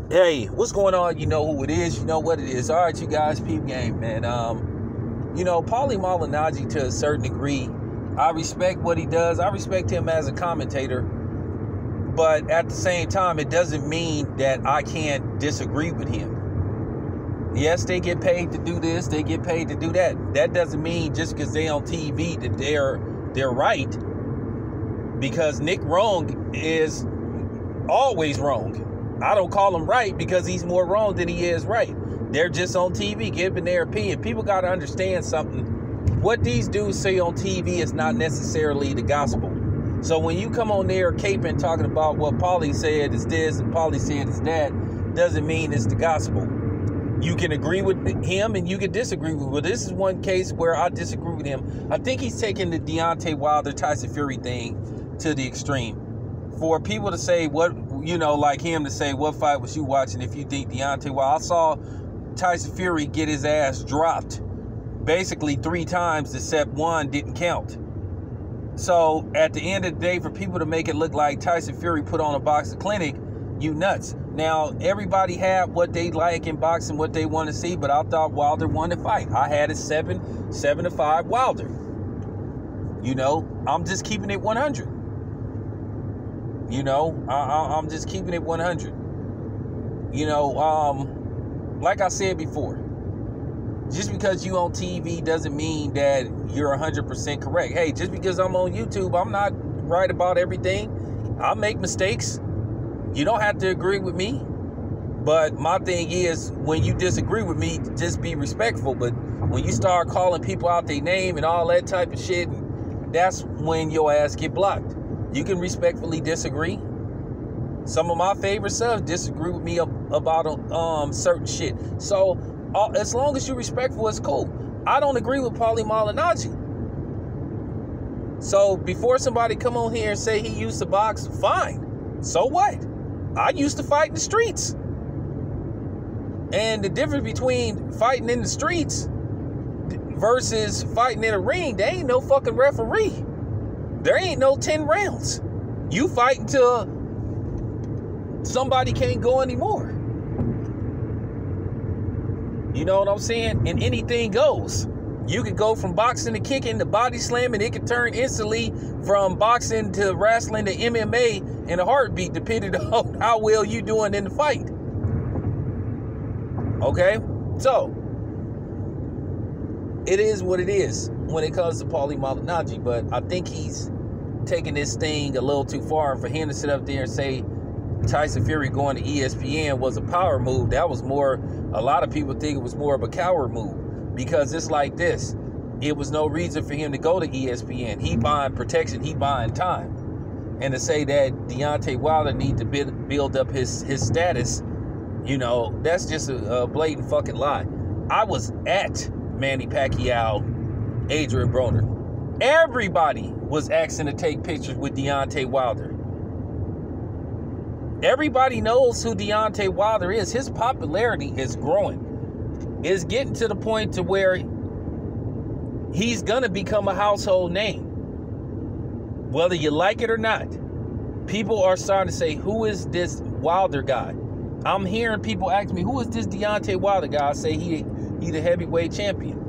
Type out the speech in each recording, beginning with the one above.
Hey, what's going on? You know who it is. You know what it is. All right, you guys, peep game, man. Paulie malignaggi, to a certain degree, I respect what he does. I respect him as a commentator. But at the same time, it doesn't mean that I can't disagree with him. Yes, they get paid to do this. They get paid to do that. That doesn't mean just because they're on TV that they're right. Because Nick Wrong is always wrong. I don't call him right because he's more wrong than he is right. They're just on TV giving their opinion. People got to understand something. What these dudes say on TV is not necessarily the gospel. So when you come on there caping talking about what Paulie said is this and Paulie said is that, doesn't mean it's the gospel. You can agree with him and you can disagree with him. But this is one case where I disagree with him. I think he's taking the Deontay Wilder Tyson Fury thing to the extreme. For people to say like him to say, what fight was you watching if you think Deontay Wilder? I saw Tyson Fury get his ass dropped basically 3 times, except one didn't count. So at the end of the day, for people to make it look like Tyson Fury put on a boxing clinic, you nuts. Now, everybody had what they like in boxing, what they want to see, but I thought Wilder won the fight. I had it 7-5 Wilder. I'm just keeping it 100. I'm just keeping it 100. Like I said before, just because you on TV doesn't mean that you're 100% correct. Hey, just because I'm on YouTube, I'm not right about everything. I make mistakes. You don't have to agree with me. But my thing is, when you disagree with me, just be respectful. But when you start calling people out their name and all that type of shit, that's when your ass get blocked. You can respectfully disagree. Some of my favorite subs disagree with me about certain shit. So as long as you're respectful, it's cool. I don't agree with Paulie malignaggi. So before somebody come on here and say he used to box, fine. So what? I used to fight in the streets. And the difference between fighting in the streets versus fighting in a ring, there ain't no fucking referee. There ain't no 10 rounds. You fight until somebody can't go anymore. You know what I'm saying? And anything goes. You could go from boxing to kicking to body slamming. It could turn instantly from boxing to wrestling to MMA in a heartbeat, depending on how well you doing in the fight. Okay? So, it is what it is when it comes to Paulie malignaggi, but I think he's taking this thing a little too far. For him to sit up there and say Tyson Fury going to ESPN was a power move, that was more, a lot of people think it was more of a coward move, because it's like this. It was no reason for him to go to ESPN. He buying protection, he buying time. And to say that Deontay Wilder need to build up his status, that's just a blatant fucking lie. I was at Manny Pacquiao, Adrian Broner. Everybody was asking to take pictures with Deontay Wilder. Everybody knows who Deontay Wilder is. His popularity is growing. It's getting to the point to where he's gonna become a household name. Whether you like it or not, people are starting to say, who is this Wilder guy? I'm hearing people ask me, who is this Deontay Wilder guy? I say he's the heavyweight champion.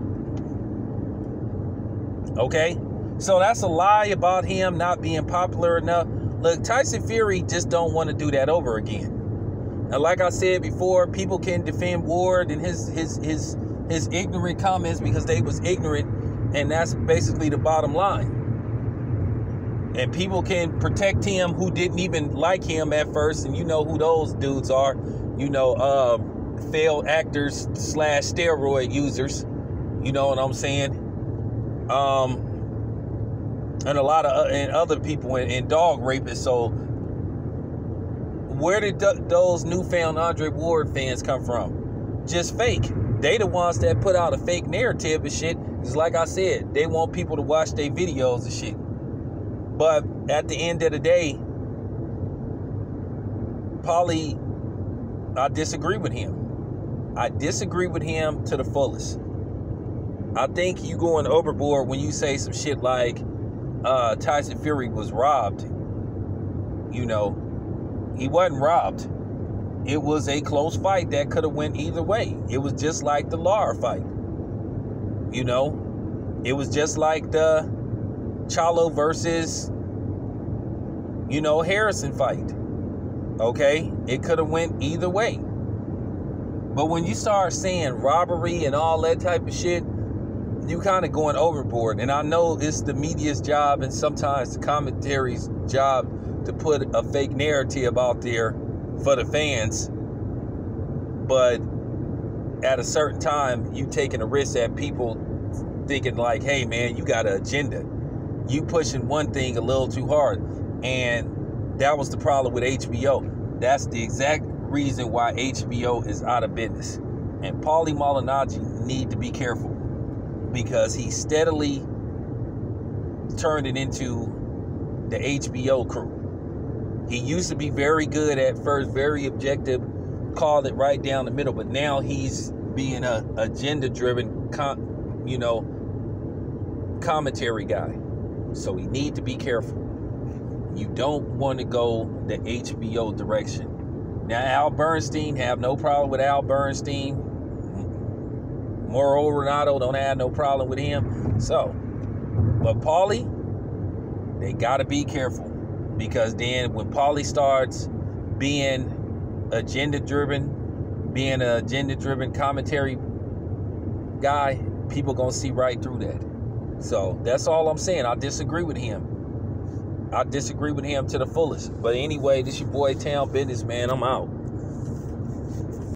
Okay? So that's a lie about him not being popular enough. Look, Tyson Fury just don't want to do that over again. Now, like I said before, people can defend Ward and his ignorant comments because they was ignorant, and that's basically the bottom line. And people can protect him who didn't even like him at first, and you know who those dudes are. Failed actors / steroid users. You know what I'm saying? And a lot of and other people and dog rapists. So where did those newfound Andre Ward fans come from? Just fake. They the ones that put out a fake narrative and shit. Because like I said, they want people to watch their videos and shit. But at the end of the day, Paulie, I disagree with him. I disagree with him to the fullest. I think you going overboard when you say some shit like Tyson Fury was robbed. He wasn't robbed. it was a close fight that could have went either way. It was just like the Lara fight. You know, it was just like the Charlo versus, you know, Harrison fight. Okay? It could have went either way. But when you start saying robbery and all that type of shit, you kind of going overboard. And I know it's the media's job and sometimes the commentary's job to put a fake narrative out there for the fans. But at a certain time, you taking a risk at people thinking like, hey, man, you got an agenda. You pushing one thing a little too hard. And that was the problem with HBO. That's the exact reason why HBO is out of business. And Paulie Malignaggi need to be careful because he steadily turned it into the HBO crew. He used to be very good at first, very objective, called it right down the middle, but now he's being a agenda-driven, commentary guy. So he need to be careful. You don't want to go the HBO direction. Now, Al Bernstein, have no problem with Al Bernstein. Mauro Renato, don't have no problem with him. So, but Paulie, they got to be careful. Because then when Paulie starts being agenda-driven commentary guy, people going to see right through that. So that's all I'm saying. I disagree with him. I disagree with him to the fullest. But anyway, this your boy Town Business, man. I'm out.